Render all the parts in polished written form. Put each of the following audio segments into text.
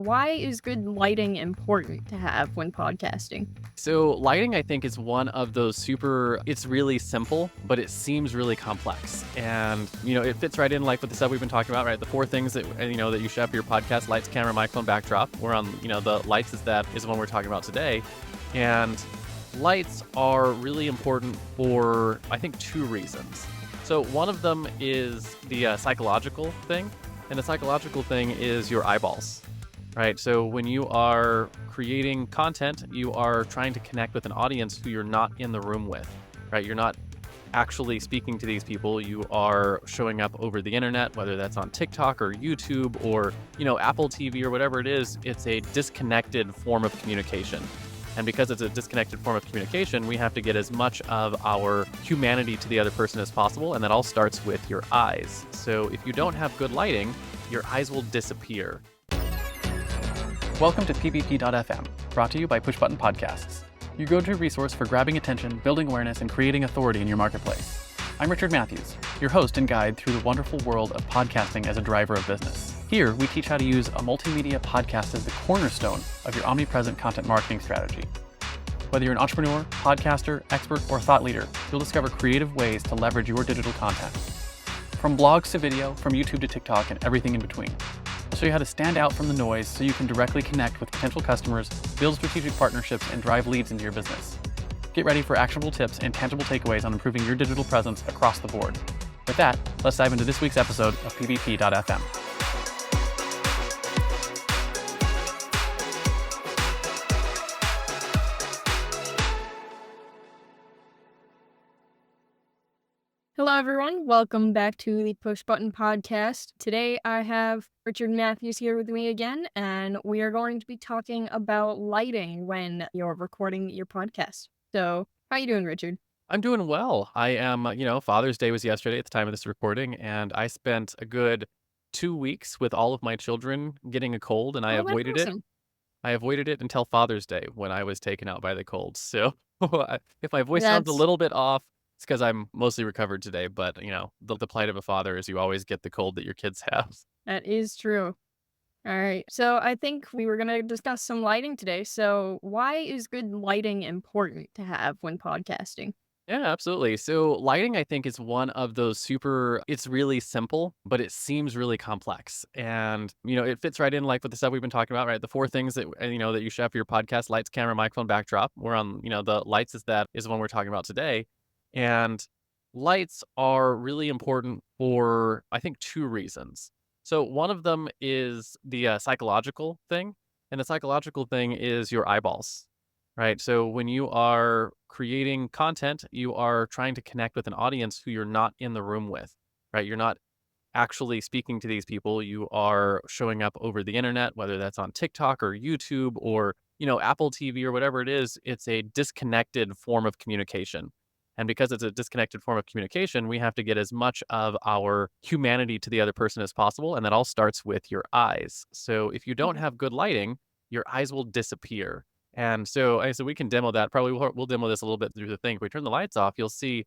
Why is good lighting important to have when podcasting? So lighting, I think, is one of those it's really simple, but it seems really complex. And, it fits right in like with the stuff we've been talking about, right? The four things that, that you should have for your podcast: lights, camera, microphone, backdrop. We're on, the lights is the one we're talking about today. And lights are really important for, I think, two reasons. So one of them is the psychological thing. And the psychological thing is your eyeballs. Right. So when you are creating content, you are trying to connect with an audience who you're not in the room with, right? You're not actually speaking to these people. You are showing up over the internet, whether that's on TikTok or YouTube or, Apple TV or whatever it is. It's a disconnected form of communication. And because it's a disconnected form of communication, we have to get as much of our humanity to the other person as possible. And that all starts with your eyes. So if you don't have good lighting, your eyes will disappear. Welcome to PvP.fm, brought to you by Push Button Podcasts, your go-to resource for grabbing attention, building awareness, and creating authority in your marketplace. I'm Richard Matthews, your host and guide through the wonderful world of podcasting as a driver of business. Here, we teach how to use a multimedia podcast as the cornerstone of your omnipresent content marketing strategy. Whether you're an entrepreneur, podcaster, expert, or thought leader, you'll discover creative ways to leverage your digital content. From blogs to video, from YouTube to TikTok, and everything in between. I'll show you how to stand out from the noise so you can directly connect with potential customers, build strategic partnerships, and drive leads into your business. Get ready for actionable tips and tangible takeaways on improving your digital presence across the board. With that, let's dive into this week's episode of PvP.fm. Hello, everyone. Welcome back to the Push Button Podcast. Today, I have Richard Matthews here with me again, and we are going to be talking about lighting when you're recording your podcast. So, how you doing, Richard? I'm doing well. I am, Father's Day was yesterday at the time of this recording, and I spent a good 2 weeks with all of my children getting a cold, and I Oh, that's avoided it. awesome. I avoided it until Father's Day when I was taken out by the cold. So if my voice sounds a That's little bit off, it's because I'm mostly recovered today. But, the plight of a father is you always get the cold that your kids have. that is true. All right. So, I think we were going to discuss some lighting today. So, why is good lighting important to have when podcasting? Yeah, absolutely. So lighting, I think, is one of those it's really simple, but it seems really complex. And, it fits right in like with the stuff we've been talking about, right? The four things that, that you should have for your podcast: lights, camera, microphone, backdrop. We're on, the lights is the one we're talking about today. And lights are really important for, I think, two reasons. So one of them is the psychological thing. And the psychological thing is your eyeballs. Right. So when you are creating content, you are trying to connect with an audience who you're not in the room with, right? You're not actually speaking to these people. You are showing up over the internet, whether that's on TikTok or YouTube or, Apple TV or whatever it is. It's a disconnected form of communication. And because it's a disconnected form of communication, we have to get as much of our humanity to the other person as possible. And that all starts with your eyes. So if you don't Mhm. have good lighting, your eyes will disappear. And so we can demo that. Probably we'll demo this a little bit through the thing. If we turn the lights off, you'll see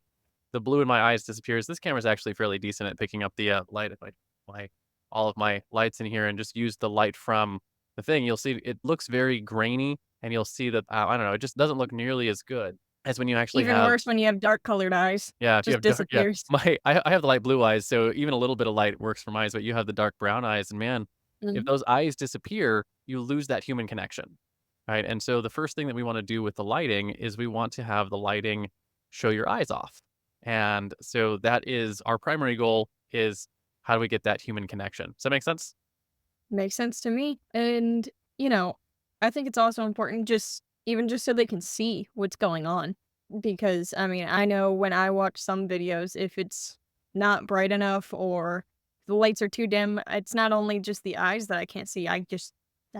the blue in my eyes disappears. This camera is actually fairly decent at picking up the light. If I my all of my lights in here and just use the light from the thing, you'll see it looks very grainy, and you'll see that I don't know, it just doesn't look nearly as good as when you actually Even have. worse when you have dark colored eyes. Yeah, if you Just have dark, yeah. disappears. I have the light blue eyes, so even a little bit of light works for my eyes. But you have the dark brown eyes, and man, if Mhm. those eyes disappear, you lose that human connection. Right. And so the first thing that we want to do with the lighting is we want to have the lighting show your eyes off. And so that is our primary goal: is how do we get that human connection? Does that make sense? Makes sense to me. And, you know, I think it's also important just so they can see what's going on. Because, I mean, I know when I watch some videos, if it's not bright enough or the lights are too dim, it's not only just the eyes that I can't see, I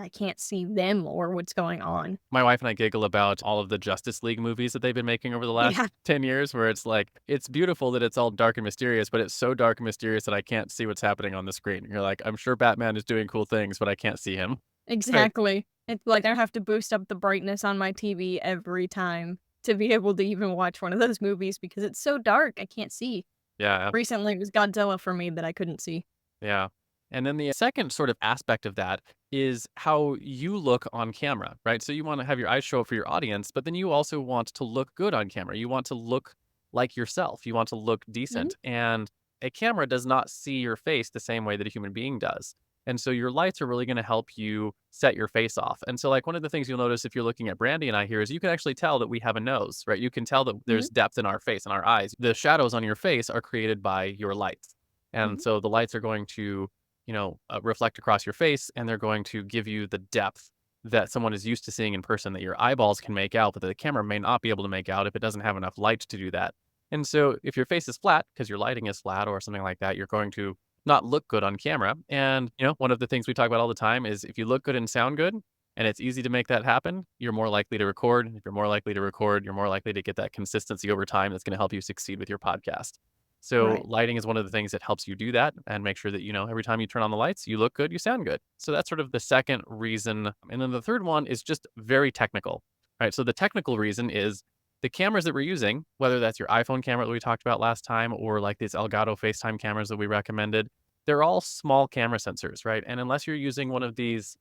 can't see them or what's going on. My wife and I giggle about all of the Justice League movies that they've been making over the last Yeah, 10 years, where it's like, it's beautiful that it's all dark and mysterious, but it's so dark and mysterious that I can't see what's happening on the screen. You're like, I'm sure Batman is doing cool things, but I can't see him. Right. exactly. It's like I have to boost up the brightness on my TV every time to be able to even watch one of those movies because it's so dark, I can't see. Yeah. Recently, it was Godzilla for me that I couldn't see. Yeah. And then the second sort of aspect of that is how you look on camera, right? So you want to have your eyes show up for your audience, but then you also want to look good on camera. You want to look like yourself. You want to look Mhm. decent. And a camera does not see your face the same way that a human being does. And so your lights are really going to help you set your face off. And so, like, one of the things you'll notice if you're looking at Brandy and I here is you can actually tell that we have a nose, right? You can tell that Mhm. there's depth in our face and our eyes. The shadows on your face are created by your lights. And Mhm. so the lights are going to, reflect across your face, and they're going to give you the depth that someone is used to seeing in person that your eyeballs can make out, but that the camera may not be able to make out if it doesn't have enough light to do that. And so if your face is flat because your lighting is flat or something like that, you're going to not look good on camera. And, one of the things we talk about all the time is if you look good and sound good, and it's easy to make that happen, you're more likely to record. If you're more likely to record, you're more likely to get that consistency over time that's going to help you succeed with your podcast. So Right. lighting is one of the things that helps you do that and make sure that, every time you turn on the lights, you look good, you sound good. So that's sort of the second reason. And then the third one is just very technical, right? So the technical reason is the cameras that we're using, whether that's your iPhone camera that we talked about last time or like these Elgato FaceTime cameras that we recommended, they're all small camera sensors, right? And unless you're using one of these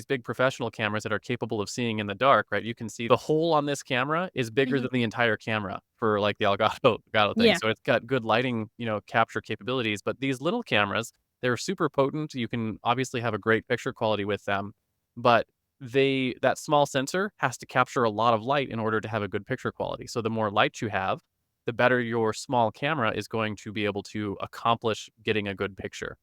big professional cameras that are capable of seeing in the dark, right? You can see the hole on this camera is bigger Mhm. than the entire camera for like the Elgato thing. Yeah. So it's got good lighting, capture capabilities. But these little cameras, they're super potent. You can obviously have a great picture quality with them, but that small sensor has to capture a lot of light in order to have a good picture quality. So the more light you have, the better your small camera is going to be able to accomplish getting a good picture.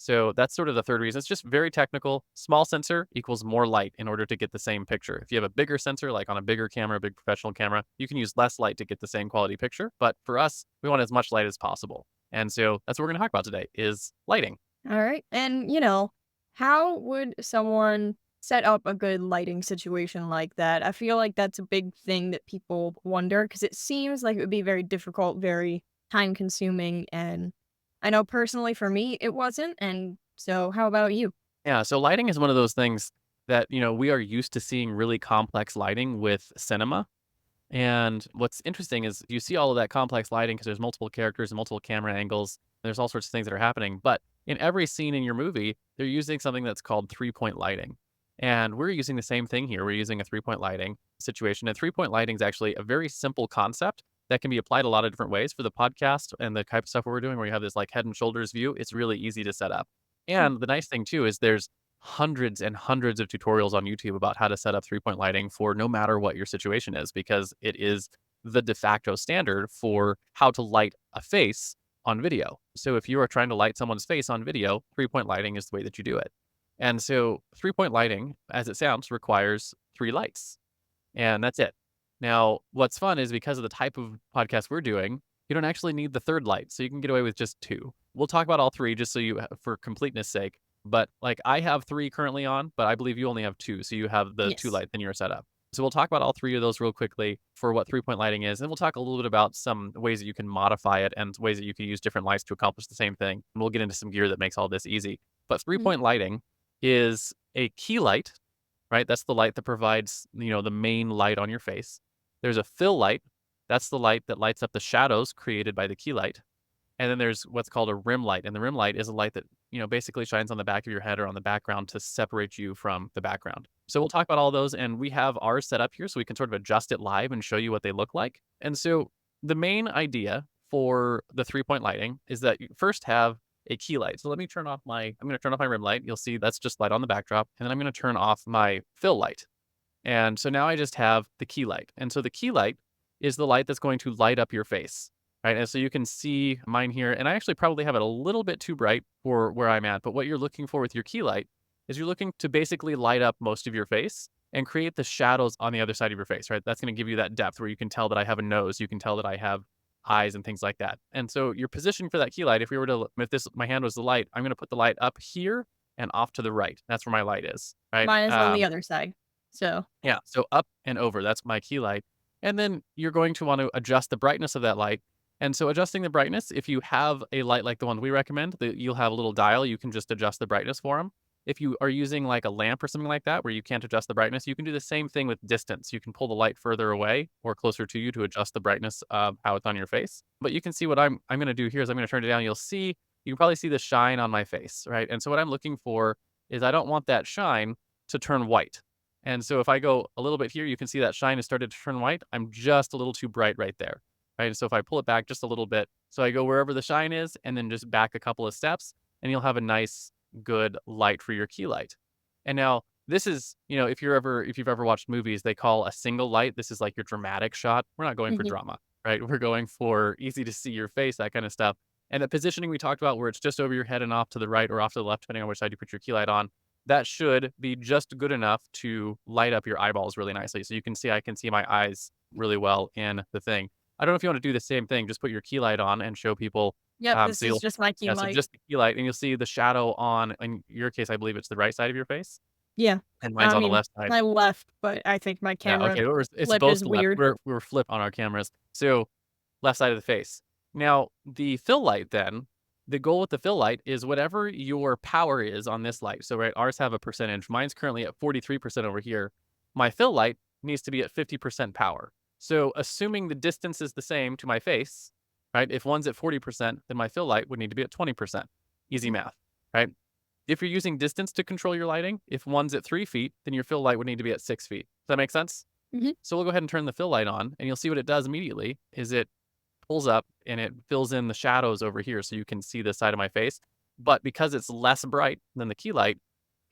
So that's sort of the third reason. It's just very technical. Small sensor equals more light in order to get the same picture. If you have a bigger sensor, like on a bigger camera, a big professional camera, you can use less light to get the same quality picture. But for us, we want as much light as possible. And so that's what we're going to talk about today is lighting. All right. And, how would someone set up a good lighting situation like that? I feel like that's a big thing that people wonder because it seems like it would be very difficult, very time consuming. And I know personally for me, it wasn't. And so, how about you? Yeah. So lighting is one of those things that, we are used to seeing really complex lighting with cinema. And what's interesting is you see all of that complex lighting because there's multiple characters and multiple camera angles. There's all sorts of things that are happening. But in every scene in your movie, they're using something that's called 3-point lighting. And we're using the same thing here. We're using a 3-point lighting situation. And 3-point lighting is actually a very simple concept that can be applied a lot of different ways for the podcast and the type of stuff we're doing where you have this like head and shoulders view. It's really easy to set up. Mm. And the nice thing too is there's hundreds and hundreds of tutorials on YouTube about how to set up 3-point lighting for no matter what your situation is, because it is the de facto standard for how to light a face on video. So if you are trying to light someone's face on video, 3-point lighting is the way that you do it. And so 3-point lighting, as it sounds, requires 3 lights, and that's it. Now, what's fun is because of the type of podcast we're doing, you don't actually need the third light, so you can get away with just 2. We'll talk about all 3 just so for completeness sake. But like I have 3 currently on, but I believe you only have 2, so you have the 2 Yes. lights in your setup. So we'll talk about all 3 of those real quickly for what 3-point lighting is, and we'll talk a little bit about some ways that you can modify it and ways that you can use different lights to accomplish the same thing. And we'll get into some gear that makes all this easy. But Mhm. 3-point lighting is a key light, right? That's the light that provides, the main light on your face. There's a fill light. That's the light that lights up the shadows created by the key light. And then there's what's called a rim light. And the rim light is a light that, basically shines on the back of your head or on the background to separate you from the background. So we'll talk about all those, and we have ours set up here so we can sort of adjust it live and show you what they look like. And so the main idea for the 3-point lighting is that you first have a key light. So let me I'm going to turn off my rim light. You'll see that's just light on the backdrop. And then I'm going to turn off my fill light. And so now I just have the key light. And so the key light is the light that's going to light up your face, right? And so you can see mine here. And I actually probably have it a little bit too bright for where I'm at. But what you're looking for with your key light is you're looking to basically light up most of your face and create the shadows on the other side of your face, right? That's going to give you that depth where you can tell that I have a nose. You can tell that I have eyes and things like that. And so your position for that key light, my hand was the light, I'm going to put the light up here and off to the right. That's where my light is, right? Mine is on the other side. So, Yeah, so up and over, that's my key light. And then you're going to want to adjust the brightness of that light. And so adjusting the brightness, if you have a light like the one we recommend, you'll have a little dial, you can just adjust the brightness for them. If you are using like a lamp or something like that where you can't adjust the brightness, you can do the same thing with distance. You can pull the light further away or closer to you to adjust the brightness of how it's on your face. But you can see what I'm going to do here is I'm going to turn it down. You'll see you can probably see the shine on my face, right? And so what I'm looking for is I don't want that shine to turn white. And so if I go a little bit here, you can see that shine has started to turn white. I'm just a little too bright right there, right? So if I pull it back just a little bit, so I go wherever the shine is and then just back a couple of steps, and you'll have a nice, good light for your key light. And now this is, if you've ever watched movies, they call a single light. This is like your dramatic shot. We're not going for Mhm. drama, right? We're going for easy to see your face, that kind of stuff. And the positioning we talked about where it's just over your head and off to the right or off to the left, depending on which side you put your key light on, that should be just good enough to light up your eyeballs really nicely. So you can see, I can see my eyes really well in the thing. I don't know if you want to do the same thing, just put your key light on and show people. Yep, this So is you'll, just my key yeah, so light. just the key light and you'll see the shadow on, in your case, I believe it's the right side of your face Yeah. and mine's I on the mean, left side. my left, but I think my Yeah, camera okay, it's flip both is the left. weird. We're flip on our cameras. So, left side of the face. Now, the fill light then, the goal with the fill light is whatever your power is on this light. So, right, ours have a percentage. Mine's currently at 43% over here. My fill light needs to be at 50% power. So, assuming the distance is the same to my face, right? If one's at 40%, then my fill light would need to be at 20%. Easy Mhm, math, right? If you're using distance to control your lighting, if one's at 3 feet, then your fill light would need to be at 6 feet. Does that make sense? mhm, So we'll go ahead and turn the fill light on, and you'll see what it does immediately is it pulls up and it fills in the shadows over here so you can see the side of my face. But because it's less bright than the key light,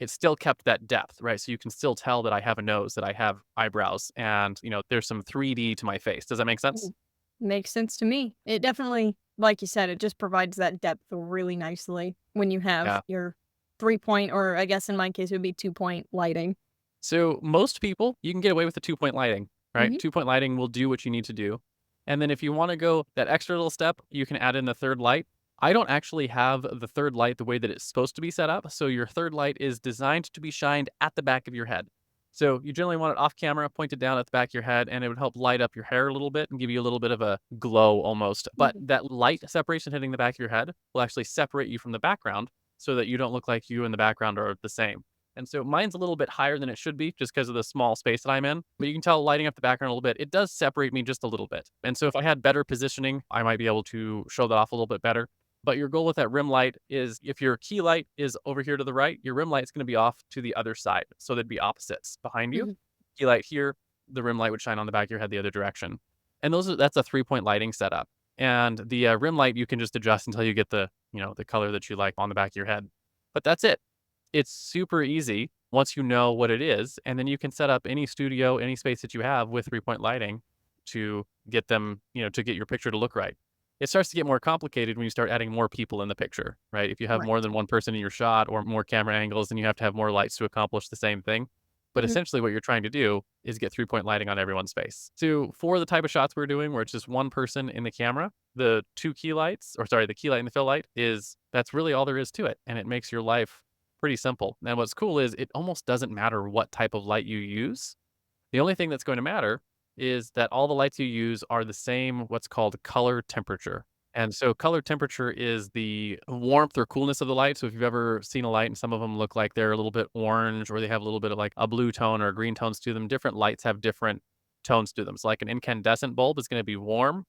it still kept that depth, right? So you can still tell that I have a nose, that I have eyebrows, and there's some 3D to my face. Does that make sense? mhm. Makes sense to me. It definitely, like you said, it just provides that depth really nicely when you have Yeah. your 3-point, or I guess in my case, it would be 2-point lighting. So most people, you can get away with the 2-point lighting, right? Mhm, 2-point lighting will do what you need to do. And then if you want to go that extra little step, you can add in the third light. I don't actually have the third light the way that it's supposed to be set up. So your third light is designed to be shined at the back of your head. So you generally want it off camera, pointed down at the back of your head, and it would help light up your hair a little bit and give you a little bit of a glow almost. But mhm, that light separation hitting the back of your head will actually separate you from the background so that you don't look like you and the background are the same. And so mine's a little bit higher than it should be just because of the small space that I'm in. But you can tell lighting up the background a little bit, it does separate me just a little bit. And so if I had better positioning, I might be able to show that off a little bit better. But your goal with that rim light is if your key light is over here to the right, your rim light's going to be off to the other side. So they'd be opposites behind you. mhm, Key light here, the rim light would shine on the back of your head the other direction. And that's a 3-point lighting setup. And the rim light you can just adjust until you get the color that you like on the back of your head. But that's it. It's super easy once you know what it is, and then you can set up any studio, any space that you have with 3-point lighting to get them, to get your picture to look right. It starts to get more complicated when you start adding more people in the picture, right? If you have right. more than one person in your shot or more camera angles, then you have to have more lights to accomplish the same thing. But Mhm, essentially, what you're trying to do is get 3-point lighting on everyone's face. So, for the type of shots we're doing, where it's just one person in the camera, the two key lights, or sorry, the key light and the fill light that's really all there is to it. And it makes your life pretty simple. And what's cool is it almost doesn't matter what type of light you use. The only thing that's going to matter is that all the lights you use are the same, what's called color temperature. And so color temperature is the warmth or coolness of the light. So if you've ever seen a light and some of them look like they're a little bit orange or they have a little bit of like a blue tone or green tones to them, different lights have different tones to them. So like an incandescent bulb is going to be warm,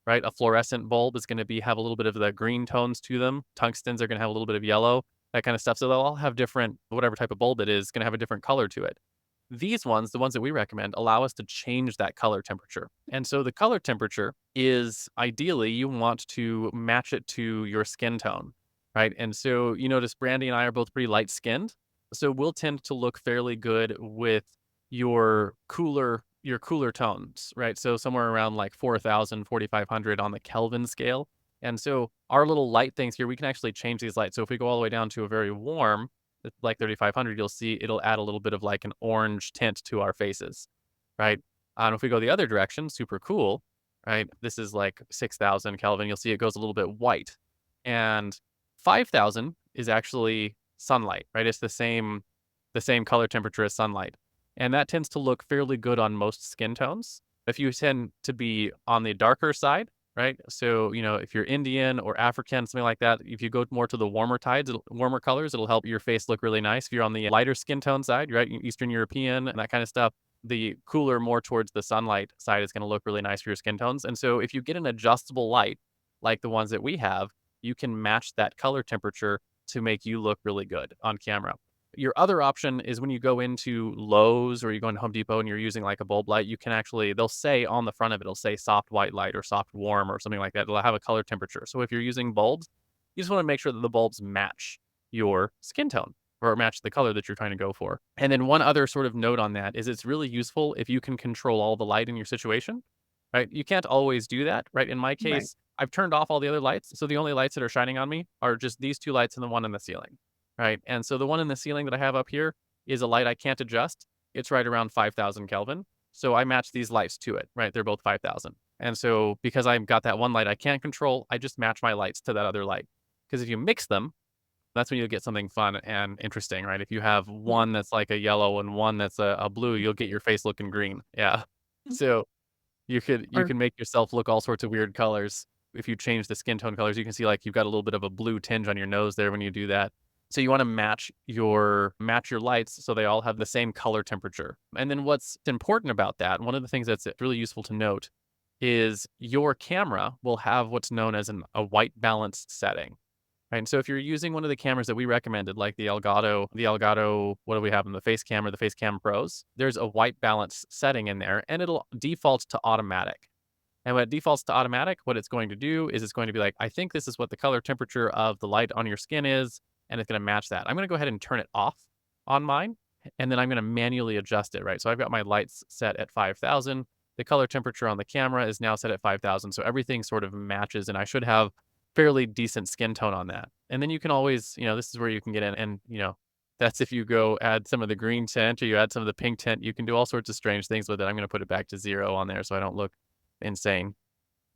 right? A fluorescent bulb is going to have a little bit of the green tones to them. Tungstens are going to have a little bit of yellow, that kind of stuff. So they'll all have different, whatever type of bulb it is, going to have a different color to it. These ones, the ones that we recommend, allow us to change that color temperature. And so the color temperature is ideally you want to match it to your skin tone, right? And so you notice Brandy and I are both pretty light skinned. So we'll tend to look fairly good with your cooler tones, right? So somewhere around like 4,000, 4,500 on the Kelvin scale. And so our little light things here, we can actually change these lights. So if we go all the way down to a very warm, like 3,500, you'll see it'll add a little bit of like an orange tint to our faces, right? And if we go the other direction, super cool, right? This is like 6,000 Kelvin. You'll see it goes a little bit white. And 5,000 is actually sunlight, right? It's the same color temperature as sunlight. And that tends to look fairly good on most skin tones. If you tend to be on the darker side, right? So, if you're Indian or African, something like that, if you go more to the warmer colors, it'll help your face look really nice. If you're on the lighter skin tone side, right? Eastern European and that kind of stuff, the cooler, more towards the sunlight side is going to look really nice for your skin tones. And so if you get an adjustable light like the ones that we have, you can match that color temperature to make you look really good on camera. Your other option is when you go into Lowe's or you go into Home Depot and you're using like a bulb light, you can actually, they'll say on the front of it, it'll say soft white light or soft warm or something like that. It'll have a color temperature. So if you're using bulbs, you just want to make sure that the bulbs match your skin tone or match the color that you're trying to go for. And then one other sort of note on that is it's really useful if you can control all the light in your situation, right? You can't always do that, right? In my Right. case, I've turned off all the other lights. So the only lights that are shining on me are just these two lights and the one in the ceiling. Right. And so the one in the ceiling that I have up here is a light I can't adjust. It's right around 5,000 Kelvin. So I match these lights to it, right? They're both 5,000. And so because I've got that one light I can't control, I just match my lights to that other light. Because if you mix them, that's when you'll get something fun and interesting, right? If you have Yeah. one that's like a yellow and one that's a blue, you'll get your face looking green. Yeah. So you Or can make yourself look all sorts of weird colors. If you change the skin tone colors, you can see like you've got a little bit of a blue tinge on your nose there when you do that. So you want to match your lights so they all have the same color temperature. And then what's important about that, one of the things that's really useful to note is your camera will have what's known as a white balance setting. Right. And so if you're using one of the cameras that we recommended, like the Elgato, what do we have in the face cam or the face cam pros, there's a white balance setting in there and it'll default to automatic. And when it defaults to automatic, what it's going to do is it's going to be like, I think this is what the color temperature of the light on your skin is, and it's going to match that. I'm going to go ahead and turn it off on mine, and then I'm going to manually adjust it, right? So I've got my lights set at 5,000. The color temperature on the camera is now set at 5,000. So everything sort of matches, and I should have fairly decent skin tone on that. And then you can always, this is where you can get in and, that's if you go add some of the green tint or you add some of the pink tint, you can do all sorts of strange things with it. I'm going to put it back to 0 on there so I don't look insane.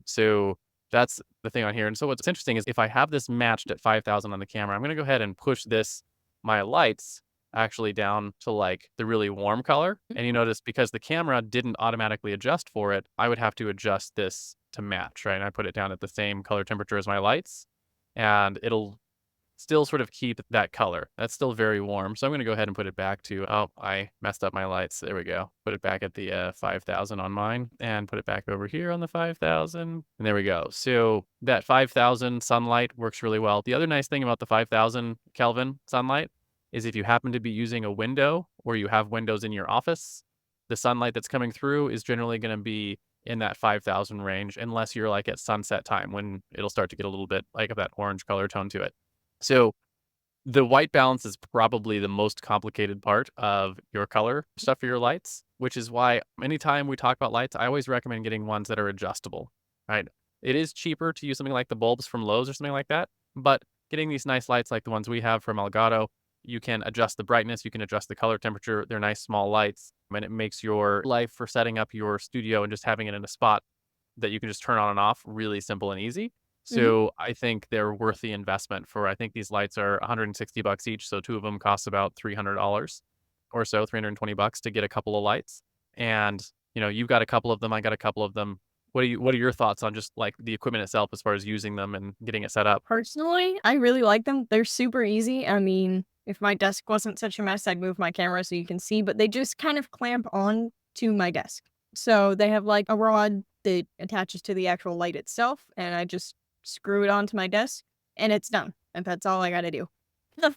So that's the thing on here. And so what's interesting is if I have this matched at 5,000 on the camera, I'm going to go ahead and push my lights actually down to like the really warm color. And you notice because the camera didn't automatically adjust for it, I would have to adjust this to match, right? And I put it down at the same color temperature as my lights and it'll still sort of keep that color. That's still very warm. So I'm going to go ahead and put it back to, oh, I messed up my lights. There we go. Put it back at the 5,000 on mine and put it back over here on the 5,000. And there we go. So that 5,000 sunlight works really well. The other nice thing about the 5,000 Kelvin sunlight is if you happen to be using a window or you have windows in your office, the sunlight that's coming through is generally going to be in that 5,000 range, unless you're like at sunset time when it'll start to get a little bit like of that orange color tone to it. So the white balance is probably the most complicated part of your color stuff for your lights, which is why anytime we talk about lights, I always recommend getting ones that are adjustable, right? It is cheaper to use something like the bulbs from Lowe's or something like that, but getting these nice lights like the ones we have from Elgato, you can adjust the brightness, you can adjust the color temperature. They're nice small lights, and it makes your life for setting up your studio and just having it in a spot that you can just turn on and off really simple and easy. Mhm. So I think they're worth the investment for, I think these lights are $160 each. So two of them cost about $300 or so, $320 to get a couple of lights. And, you've got a couple of them. I got a couple of them. What are your thoughts on just like the equipment itself as far as using them and getting it set up? Personally, I really like them. They're super easy. I mean, if my desk wasn't such a mess, I'd move my camera so you can see, but they just kind of clamp on to my desk. So they have like a rod that attaches to the actual light itself, and I just screw it onto my desk and it's done. And that's all I gotta do. Yeah,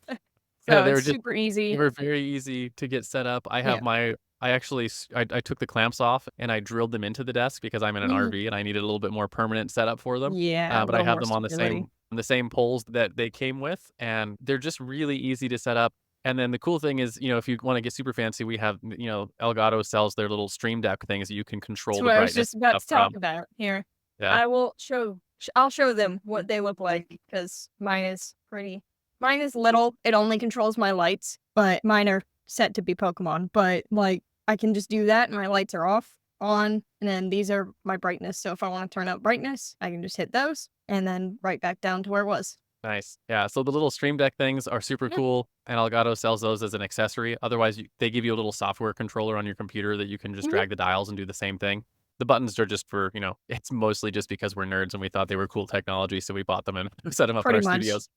So it's super they easy. were very easy to get set up. Yeah. I actually, I took the clamps off and I drilled them into the desk because I'm in an Mhm. RV and I needed a little bit more permanent setup for them. Yeah, a But I little have more them on stability. the same poles that they came with, and they're just really easy to set up. And then the cool thing is, if you want to get super fancy, we have, Elgato sells their little Stream Deck things that you can That's control the what I was brightness just and about stuff to talk from. about. Here, Yeah. I will show. I'll show them what they look like because mine is pretty. Mine is little. It only controls my lights, but mine are set to be Pokemon. But like, I can just do that, and my lights are off, on, and then these are my brightness. So if I want to turn up brightness, I can just hit those, and then right back down to where it was. Nice. Yeah. So the little Stream Deck things are super Yeah. cool, and Elgato sells those as an accessory. Otherwise, they give you a little software controller on your computer that you can just Mhm. drag the dials and do the same thing. The buttons are just for, it's mostly just because we're nerds and we thought they were cool technology, so we bought them and set them up in Pretty our much. studios.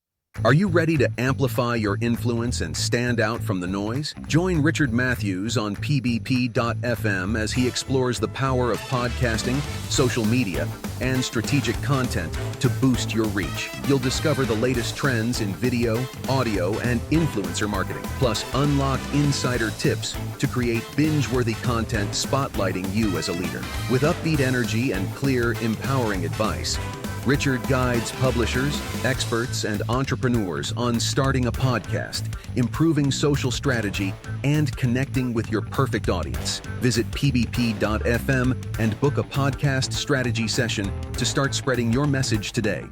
Are you ready to amplify your influence and stand out from the noise? Join Richard Matthews on pbp.fm as he explores the power of podcasting, social media, and strategic content to boost your reach. You'll discover the latest trends in video, audio, and influencer marketing, plus unlock insider tips to create binge-worthy content spotlighting you as a leader. With upbeat energy and clear, empowering advice, Richard guides publishers, experts, and entrepreneurs on starting a podcast, improving social strategy, and connecting with your perfect audience. Visit pbp.fm and book a podcast strategy session to start spreading your message today.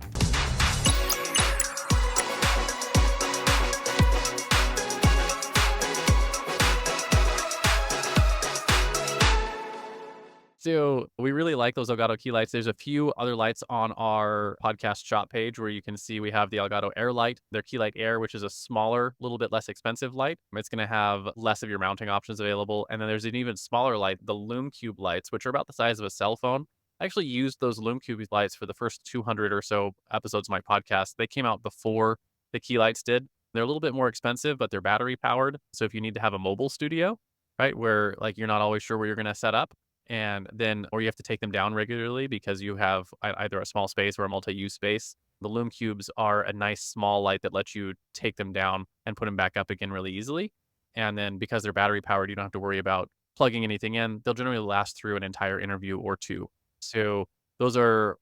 So we really like those Elgato key lights. There's a few other lights on our podcast shop page where you can see we have the Elgato Air light, their Key Light Air, which is a smaller, little bit less expensive light. It's going to have less of your mounting options available. And then there's an even smaller light, the Lume Cube lights, which are about the size of a cell phone. I actually used those Lume Cube lights for the first 200 or so episodes of my podcast. They came out before the key lights did. They're a little bit more expensive, but they're battery powered. So if you need to have a mobile studio, right, where like you're not always sure where you're going to set up, and then or you have to take them down regularly because you have either a small space or a multi-use space. The Lume Cubes are a nice small light that lets you take them down and put them back up again really easily. And then because they're battery powered, you don't have to worry about plugging anything in. They'll generally last through an entire interview or two. So those are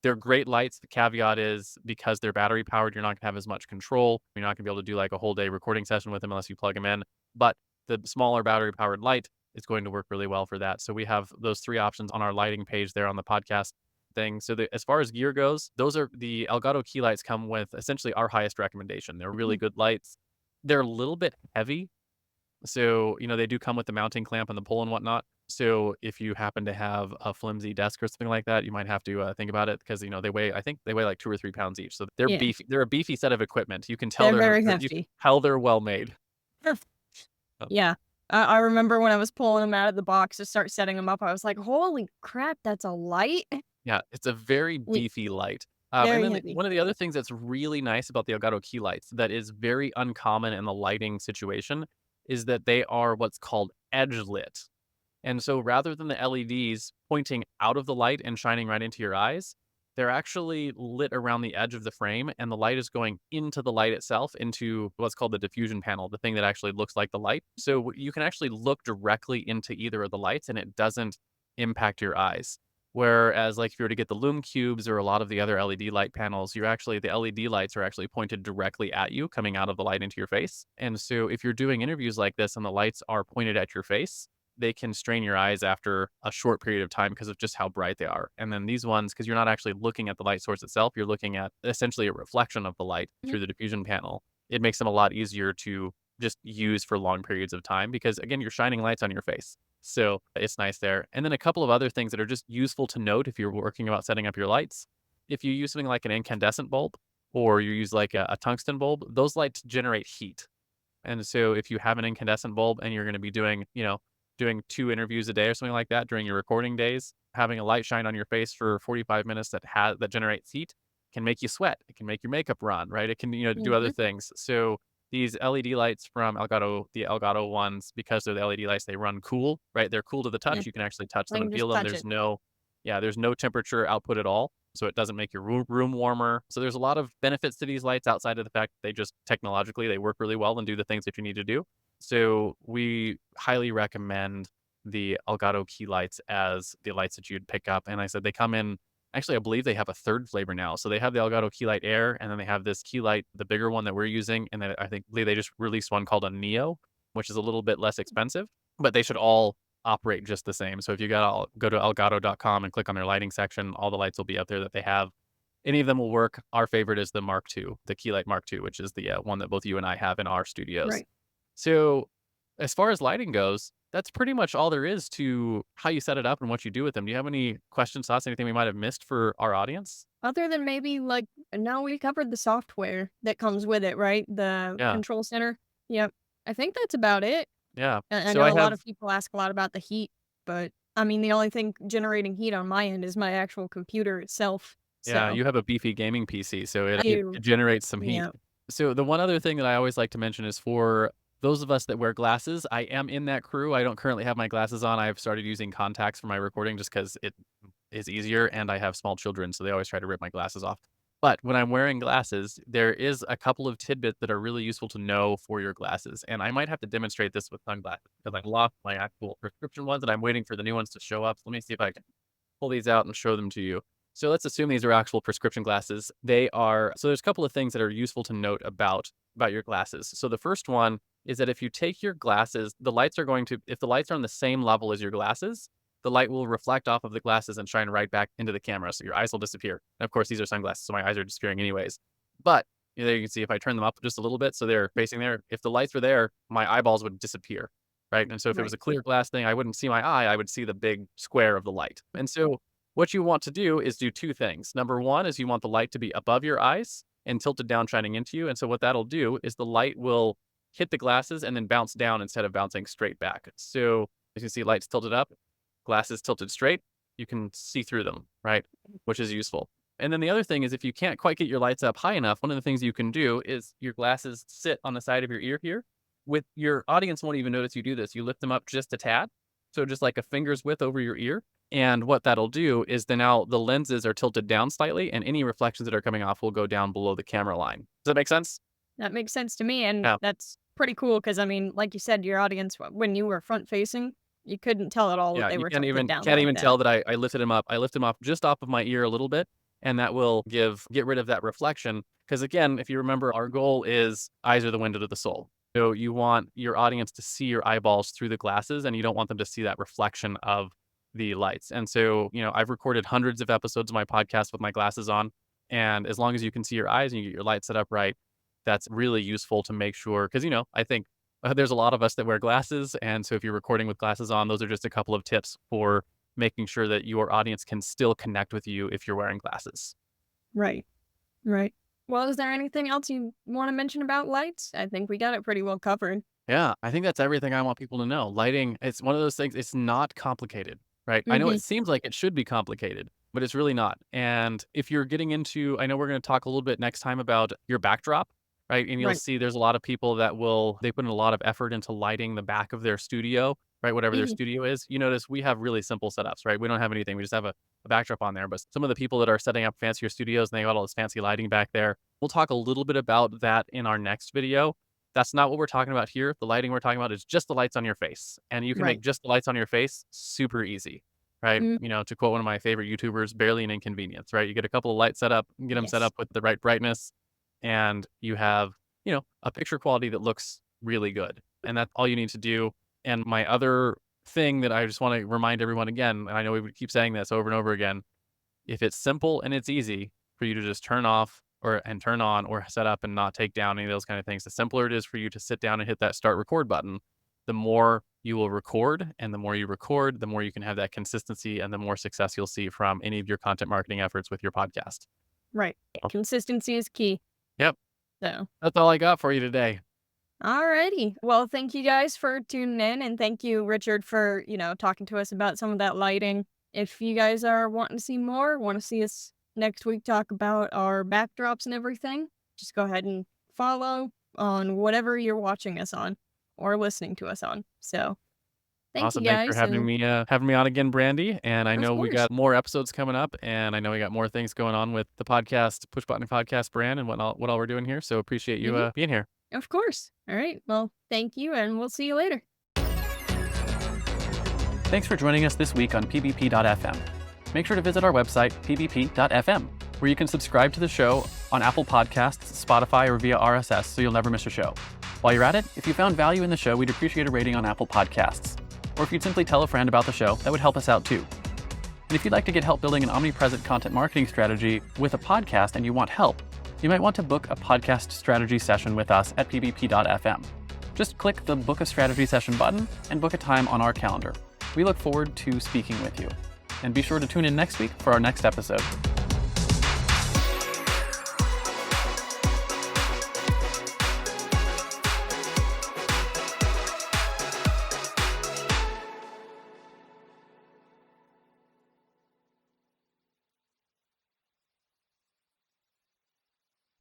they're great lights. The caveat is because they're battery powered, you're not gonna have as much control. You're not gonna be able to do like a whole day recording session with them unless you plug them in. But the smaller battery powered light is going to work really well for that. So we have those three options on our lighting page there on the podcast thing. So as far as gear goes, those are the Elgato key lights come with essentially our highest recommendation. They're really good lights. They're a little bit heavy. So, they do come with the mounting clamp and the pole and whatnot. So if you happen to have a flimsy desk or something like that, you might have to think about it because, I think they weigh like 2 or 3 pounds each. So they're Yeah, beefy. They're a beefy set of equipment. You can tell they're very you can hefty. tell they're well made. Yeah. I remember when I was pulling them out of the box to start setting them up, I was like, "Holy crap, that's a light?" Yeah, it's a very We beefy light. And Very then heavy. one of the other things that's really nice about the Elgato key lights that is very uncommon in the lighting situation is that they are what's called edge lit. And so rather than the LEDs pointing out of the light and shining right into your eyes, they're actually lit around the edge of the frame and the light is going into the light itself, into what's called the diffusion panel, the thing that actually looks like the light. So you can actually look directly into either of the lights and it doesn't impact your eyes. Whereas like if you were to get the Lume Cubes or a lot of the other LED light panels, the LED lights are actually pointed directly at you, coming out of the light into your face. And so if you're doing interviews like this and the lights are pointed at your face, they can strain your eyes after a short period of time because of just how bright they are. And then these ones, because you're not actually looking at the light source itself, you're looking at essentially a reflection of the light Mhm. through the diffusion panel. It makes them a lot easier to just use for long periods of time because, again, you're shining lights on your face. So it's nice there. And then a couple of other things that are just useful to note if you're working about setting up your lights. If you use something like an incandescent bulb or you use like a tungsten bulb, those lights generate heat. And so if you have an incandescent bulb and you're going to be doing 2 interviews a day or something like that during your recording days, having a light shine on your face for 45 minutes that generates heat can make you sweat. It can make your makeup run, right? It can, do other Mhm. things. So these LED lights from Elgato, the Elgato ones, because they're the LED lights, they run cool, right? They're cool to the Yeah, touch. You can actually touch I them can and just feel them. touch it. There's no temperature output at all. So it doesn't make your room warmer. So there's a lot of benefits to these lights outside of the fact that they just technologically, they work really well and do the things that you need to do. So we highly recommend the Elgato key lights as the lights that you'd pick up. And I said they come in, actually, I believe they have a third flavor now. So they have the Elgato Key Light Air, and then they have this key light, the bigger one that we're using. And then believe they just released one called a Neo, which is a little bit less expensive, but they should all operate just the same. So if you go to elgato.com and click on their lighting section, all the lights will be up there that they have. Any of them will work. Our favorite is the Mark II, the Key Light Mark II, which is the one that both you and I have in our studios. Right. So as far as lighting goes, that's pretty much all there is to how you set it up and what you do with them. Do you have any questions, thoughts, anything we might have missed for our audience? Other than maybe, like, no, we covered the software that comes with it, right? The Yeah, control center? Yep. I think that's about it. yeah. I So know I a lot have of people ask a lot about the heat, but, I mean, the only thing generating heat on my end is my actual computer itself. Yeah, So you have a beefy gaming PC, so I it do. generates some heat. Yeah. So the one other thing that I always like to mention is for those of us that wear glasses, I am in that crew. I don't currently have my glasses on. I've started using contacts for my recording just because it is easier, and I have small children, so they always try to rip my glasses off. But when I'm wearing glasses, there is a couple of tidbits that are really useful to know for your glasses. And I might have to demonstrate this with sunglasses because I've lost my actual prescription ones and I'm waiting for the new ones to show up. So let me see if I can pull these out and show them to you. So let's assume these are actual prescription glasses. They are, so there's a couple of things that are useful to note about your glasses. So the first one is that if you take your glasses, the lights are going to, if the lights are on the same level as your glasses, the light will reflect off of the glasses and shine right back into the camera. So your eyes will disappear. And of course, these are sunglasses, so my eyes are disappearing anyways. But there you can see if I turn them up just a little bit, so they're facing there, if the lights were there, my eyeballs would disappear, right? And so if it was Right. a clear glass thing, I wouldn't see my eye, I would see the big square of the light. And so what you want to do is do two things. Number one is you want the light to be above your eyes and tilted down, shining into you. And so what that'll do is the light will hit the glasses and then bounce down instead of bouncing straight back. So as you can see, lights tilted up, glasses tilted straight, you can see through them, right? Which is useful. And then the other thing is if you can't quite get your lights up high enough, one of the things you can do is your glasses sit on the side of your ear here. With your audience won't even notice you do this. You lift them up just a tad. So just like a finger's width over your ear. And what that'll do is then now the lenses are tilted down slightly and any reflections that are coming off will go down below the camera line. Does that make sense? That makes sense to me, and Yeah. that's pretty cool because I mean, like you said, your audience, when you were front facing, you couldn't tell at all that Yeah, they you were can't tilted even down can't like even that. tell that I lifted him up. I lifted him up just off of my ear a little bit, and that will get rid of that reflection. Because again, if you remember, our goal is eyes are the window to the soul. So you want your audience to see your eyeballs through the glasses, and you don't want them to see that reflection of the lights. And so, I've recorded hundreds of episodes of my podcast with my glasses on, and as long as you can see your eyes and you get your light set up right, that's really useful to make sure. Because I think there's a lot of us that wear glasses. And so if you're recording with glasses on, those are just a couple of tips for making sure that your audience can still connect with you if you're wearing glasses. Right. Right. Well, is there anything else you want to mention about lights? I think we got it pretty well covered. Yeah, I think that's everything I want people to know. Lighting, it's one of those things, it's not complicated, right? I know Hmm. it seems like it should be complicated, but it's really not. And if you're getting into, I know we're going to talk a little bit next time about your backdrop, right? And you'll Right. see there's a lot of people that they put in a lot of effort into lighting the back of their studio, right? Whatever their Hmm. studio is. You notice we have really simple setups, right? We don't have anything. We just have a backdrop on there. But some of the people that are setting up fancier studios and they got all this fancy lighting back there, we'll talk a little bit about that in our next video. That's not what we're talking about here. The lighting we're talking about is just the lights on your face. And you can make Right. just the lights on your face super easy, right? Mm. To quote one of my favorite YouTubers, barely an inconvenience, right? You get a couple of lights set up, get them set Yes. up with the right brightness, and you have, a picture quality that looks really good. And that's all you need to do. And my other thing that I just want to remind everyone again, and I know we would keep saying this over and over again, if it's simple and it's easy for you to just turn off and turn on or set up and not take down any of those kind of things, the simpler it is for you to sit down and hit that start record button, the more you will record. And the more you record, the more you can have that consistency and the more success you'll see from any of your content marketing efforts with your podcast. Right. Consistency is key. Yep. So, That's all I got for you today. alrighty. Well, thank you guys for tuning in, and thank you, Richard, for talking to us about some of that lighting. If you guys are wanting to see more, want to see us next week talk about our backdrops and everything, just go ahead and follow on whatever you're watching us on or listening to us on. So, thank you Awesome. Thanks for guys, and having me on again, Brandy. And I of know we course, got more episodes coming up, and I know we got more things going on with the podcast, Push Button Podcast brand, and what all we're doing here. So appreciate you mhm, being here. of course. All right. Well, thank you, and we'll see you later. Thanks for joining us this week on pbp.fm. Make sure to visit our website, pbp.fm, where you can subscribe to the show on Apple Podcasts, Spotify, or via RSS so you'll never miss a show. While you're at it, if you found value in the show, we'd appreciate a rating on Apple Podcasts. Or if you'd simply tell a friend about the show, that would help us out too. And if you'd like to get help building an omnipresent content marketing strategy with a podcast and you want help, you might want to book a podcast strategy session with us at pbp.fm. Just click the Book a Strategy Session button and book a time on our calendar. We look forward to speaking with you. And be sure to tune in next week for our next episode.